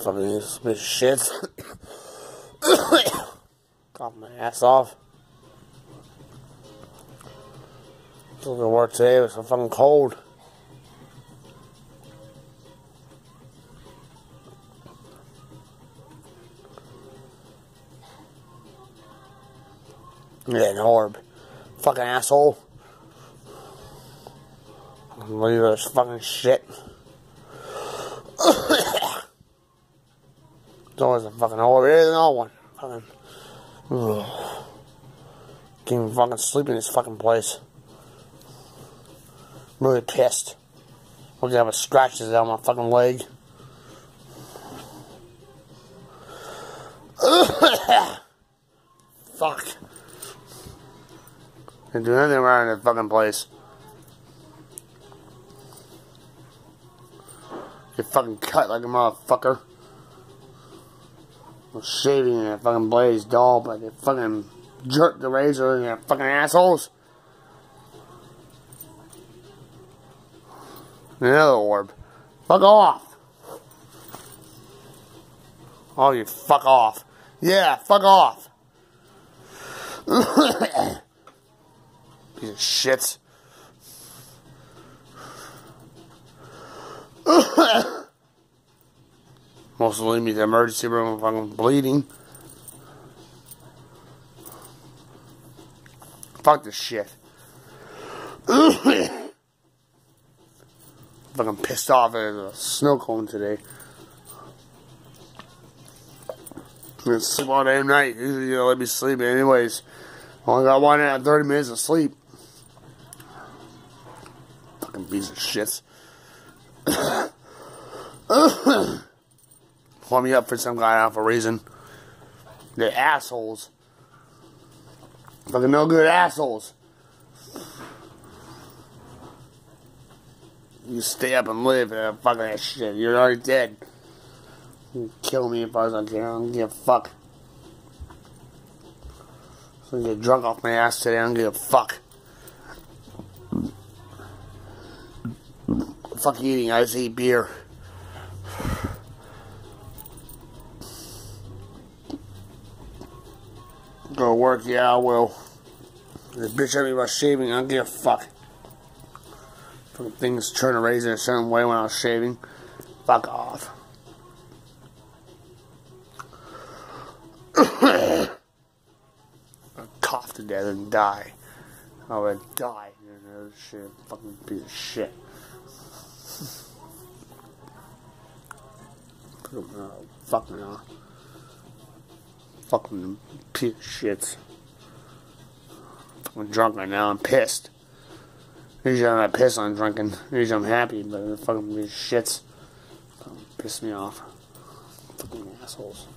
Fucking this bitch of shit. Cough my ass off. It's looking to work today, but it's so fucking cold. Yeah, an orb. Fucking asshole. Leave this fucking shit. It's always a fucking orb. It is another one. Fucking. Ugh. Can't even fucking sleep in this fucking place. I'm really pissed. Look at how it scratches down my fucking leg. Fuck. Can't do anything around this fucking place. Get fucking cut like a motherfucker. I'm shaving in that fucking blaze doll, but they fucking jerked the razor in their fucking assholes. Another orb. Fuck off. Oh, you fuck off. Yeah, fuck off. Piece of shit. Most leave me to the emergency room if I'm bleeding. Fuck this shit. Fucking pissed off at a snow cone today. I'm gonna sleep all day and night. Usually you let me sleep anyways. Only got 1 hour and 30 minutes of sleep. Fucking piece of shit. Pull me up for some guy out for a reason. They're assholes. Fucking no good assholes. You stay up and live and fucking that shit. You're already dead. You kill me if I was on camera. I don't give a fuck. So I get drunk off my ass today. I don't give a fuck. Fuck eating. I just eat beer. Go to work, yeah, I will. This bitch at me about shaving, I don't give a fuck. Fucking things turn a razor a certain way when I was shaving. Fuck off. I'd cough to death and die. I would die. You know, shit. Fucking piece of shit. Fucking fucking piece of shit. I'm drunk right now. I'm pissed. Usually I'm not pissed when I'm drunken. Usually I'm happy, but the fucking piece of shits piss me off. Fucking assholes.